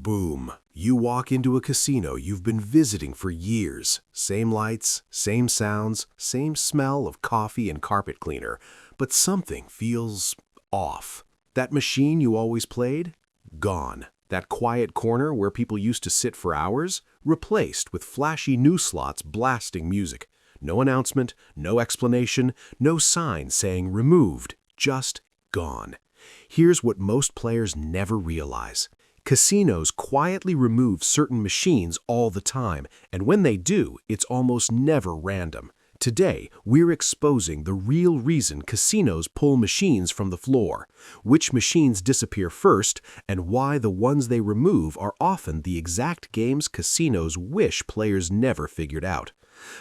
Boom. You walk into a casino you've been visiting for years. Same lights, same sounds, same smell of coffee and carpet cleaner. But something feels off. That machine you always played? Gone. That quiet corner where people used to sit for hours? Replaced with flashy new slots blasting music. No announcement, no explanation, no sign saying removed, just gone. Here's what most players never realize. Casinos quietly remove certain machines all the time, and when they do, it's almost never random. Today, we're exposing the real reason casinos pull machines from the floor, which machines disappear first, and why the ones they remove are often the exact games casinos wish players never figured out.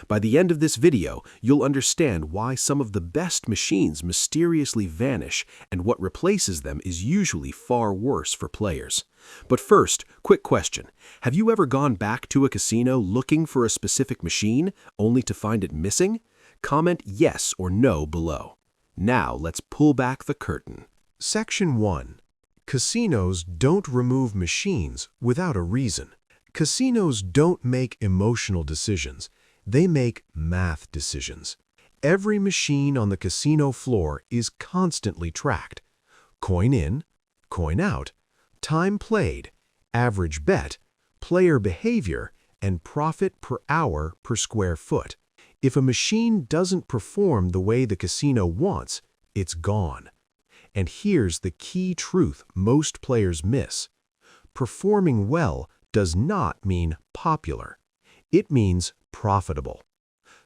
By the end of this video, you'll understand why some of the best machines mysteriously vanish and what replaces them is usually far worse for players. But first, quick question. Have you ever gone back to a casino looking for a specific machine, only to find it missing? Comment yes or no below. Now let's pull back the curtain. Section 1. Casinos don't remove machines without a reason. Casinos don't make emotional decisions. They make math decisions. Every machine on the casino floor is constantly tracked. Coin in, coin out, time played, average bet, player behavior, and profit per hour per square foot. If a machine doesn't perform the way the casino wants, it's gone. And here's the key truth most players miss. Performing well does not mean popular. It means profitable.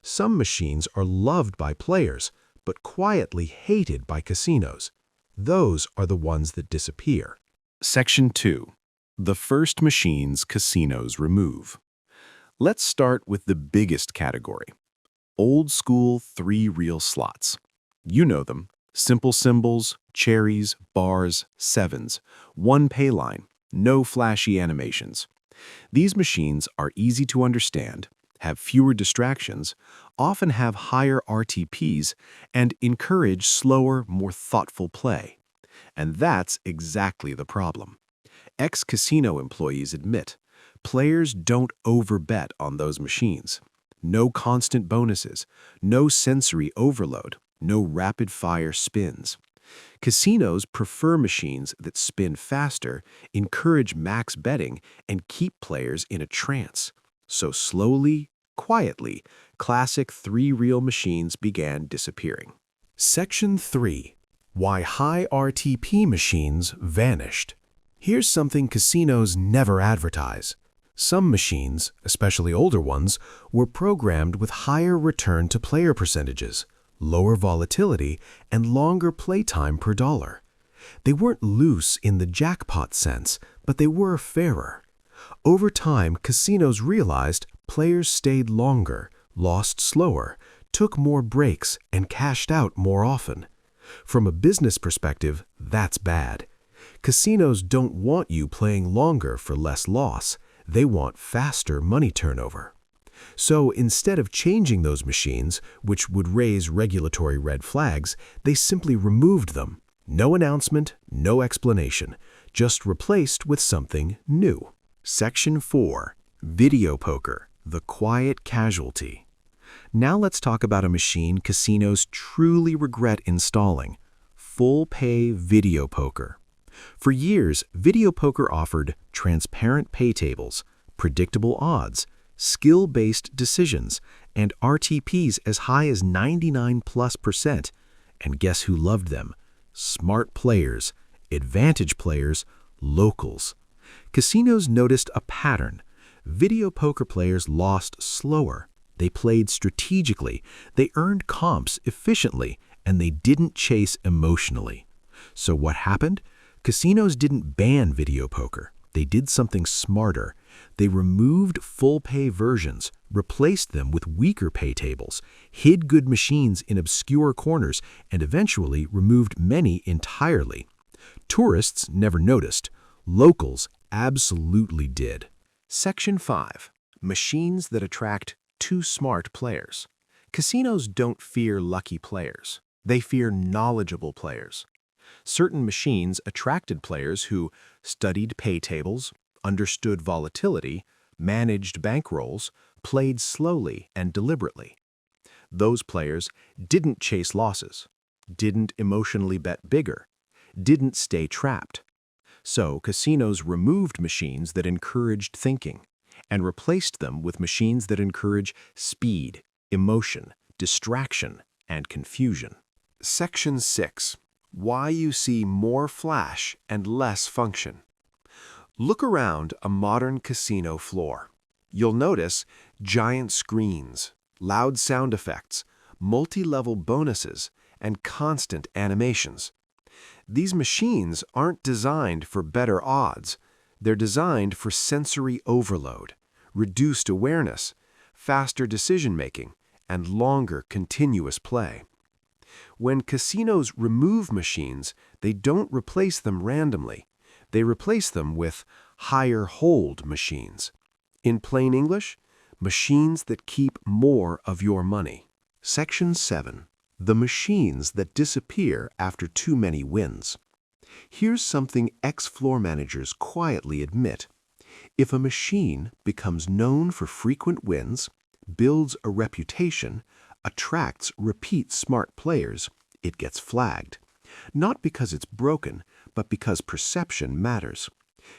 Some machines are loved by players, but quietly hated by casinos. Those are the ones that disappear. Section 2. The first machines casinos remove. Let's start with the biggest category. Old-school three-reel slots. You know them. Simple symbols, cherries, bars, sevens. One pay line. No flashy animations. These machines are easy to understand, have fewer distractions, often have higher RTPs, and encourage slower, more thoughtful play. And that's exactly the problem. Ex-casino employees admit, players don't overbet on those machines. No constant bonuses, no sensory overload, no rapid-fire spins. Casinos prefer machines that spin faster, encourage max betting, and keep players in a trance. So slowly, quietly, classic three-reel machines began disappearing. Section 3. Why high RTP machines vanished. Here's something casinos never advertise. Some machines, especially older ones, were programmed with higher return-to-player percentages, lower volatility, and longer playtime per dollar. They weren't loose in the jackpot sense, but they were fairer. Over time, casinos realized players stayed longer, lost slower, took more breaks, and cashed out more often. From a business perspective, that's bad. Casinos don't want you playing longer for less loss. They want faster money turnover. So instead of changing those machines, which would raise regulatory red flags, they simply removed them. No announcement, no explanation, just replaced with something new. Section 4. Video poker, the quiet casualty. Now let's talk about a machine casinos truly regret installing: full-pay video poker. For years, video poker offered transparent pay tables, predictable odds, skill-based decisions, and RTPs as high as 99+%. And guess who loved them? Smart players, advantage players, locals. Casinos noticed a pattern. Video poker players lost slower. They played strategically, they earned comps efficiently, and they didn't chase emotionally. So what happened? Casinos didn't ban video poker. They did something smarter. They removed full-pay versions, replaced them with weaker pay tables, hid good machines in obscure corners, and eventually removed many entirely. Tourists never noticed. Locals absolutely did. Section 5. Machines that attract too smart players. Casinos don't fear lucky players. They fear knowledgeable players. Certain machines attracted players who studied pay tables, understood volatility, managed bankrolls, played slowly and deliberately. Those players didn't chase losses, didn't emotionally bet bigger, didn't stay trapped. So casinos removed machines that encouraged thinking and replaced them with machines that encourage speed, emotion, distraction, and confusion. Section 6. Why you see more flash and less function. Look around a modern casino floor. You'll notice giant screens, loud sound effects, multi-level bonuses, and constant animations. These machines aren't designed for better odds. They're designed for sensory overload, reduced awareness, faster decision-making, and longer continuous play. When casinos remove machines, they don't replace them randomly. They replace them with higher hold machines. In plain English, machines that keep more of your money. Section 7. The machines that disappear after too many wins. Here's something ex-floor managers quietly admit. If a machine becomes known for frequent wins, builds a reputation, attracts repeat smart players, it gets flagged. Not because it's broken, but because perception matters.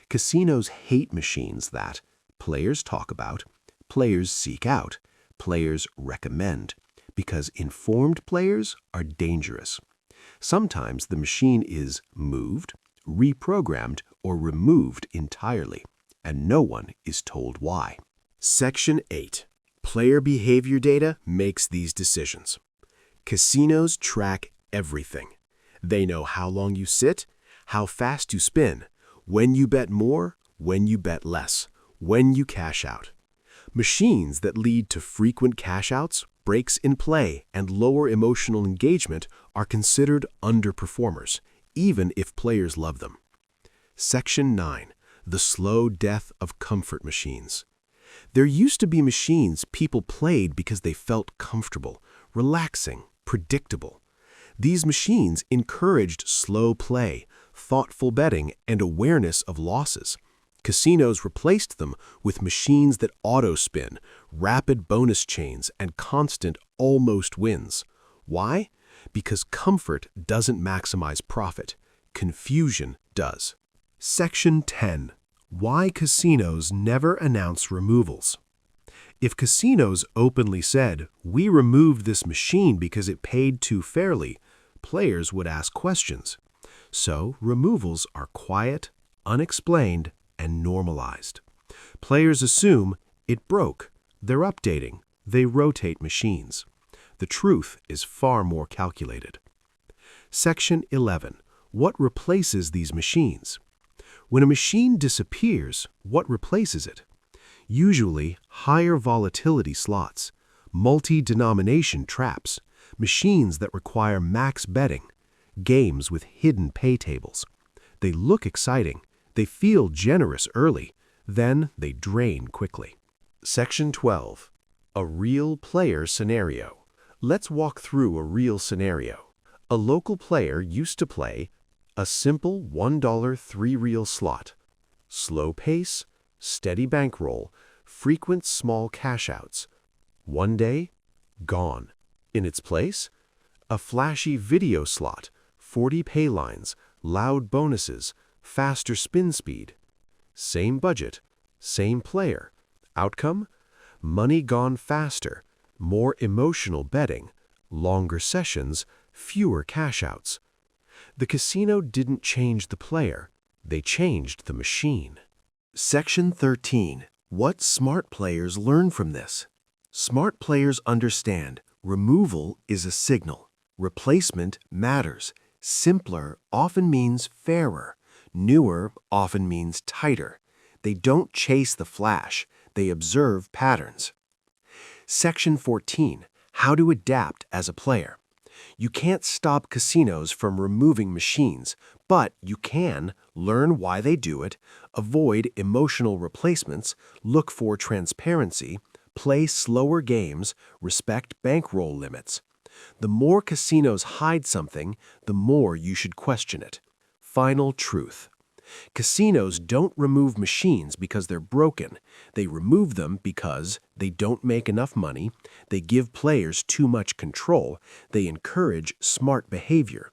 Casinos hate machines that players talk about, players seek out, players recommend, because informed players are dangerous. Sometimes the machine is moved, reprogrammed, or removed entirely, and no one is told why. Section 8. Player behavior data makes these decisions. Casinos track everything. They know how long you sit, how fast you spin, when you bet more, when you bet less, when you cash out. Machines that lead to frequent cash outs, breaks in play, and lower emotional engagement are considered underperformers, even if players love them. Section 9. The slow death of comfort machines. There used to be machines people played because they felt comfortable, relaxing, predictable. These machines encouraged slow play, thoughtful betting, and awareness of losses. Casinos replaced them with machines that auto-spin, rapid bonus chains, and constant almost wins. Why? Because comfort doesn't maximize profit. Confusion does. Section 10. Why casinos never announce removals. If casinos openly said, "We removed this machine because it paid too fairly," players would ask questions. So removals are quiet, unexplained, and normalized. Players assume it broke, they're updating, they rotate machines. The truth is far more calculated. Section 11. What replaces these machines? When a machine disappears, what replaces it? Usually, higher volatility slots, multi-denomination traps, machines that require max betting, games with hidden pay tables. They look exciting, they feel generous early, then they drain quickly. Section 12. A real player scenario. Let's walk through a real scenario. A local player used to play a simple $1 three-reel slot. Slow pace, steady bankroll, frequent small cash-outs. One day, gone. In its place, a flashy video slot, 40 pay lines, loud bonuses, faster spin speed. Same budget, same player. Outcome? Money gone faster, more emotional betting, longer sessions, fewer cash-outs. The casino didn't change the player, they changed the machine. Section 13. What smart players learn from this? Smart players understand removal is a signal. Replacement matters. Simpler often means fairer. Newer often means tighter. They don't chase the flash, they observe patterns. Section 14. How to adapt as a player. You can't stop casinos from removing machines, but you can learn why they do it, avoid emotional replacements, look for transparency, play slower games, respect bankroll limits. The more casinos hide something, the more you should question it. Final truth. Casinos don't remove machines because they're broken. They remove them because they don't make enough money, they give players too much control, they encourage smart behavior.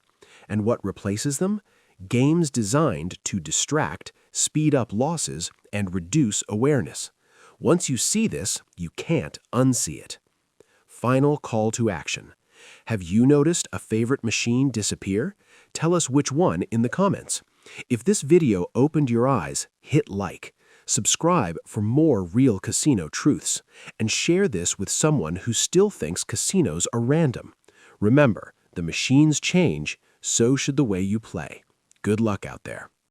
And what replaces them? Games designed to distract, speed up losses, and reduce awareness. Once you see this, you can't unsee it. Final call to action. Have you noticed a favorite machine disappear? Tell us which one in the comments. If this video opened your eyes, hit like, subscribe for more real casino truths, and share this with someone who still thinks casinos are random. Remember, the machines change, so should the way you play. Good luck out there.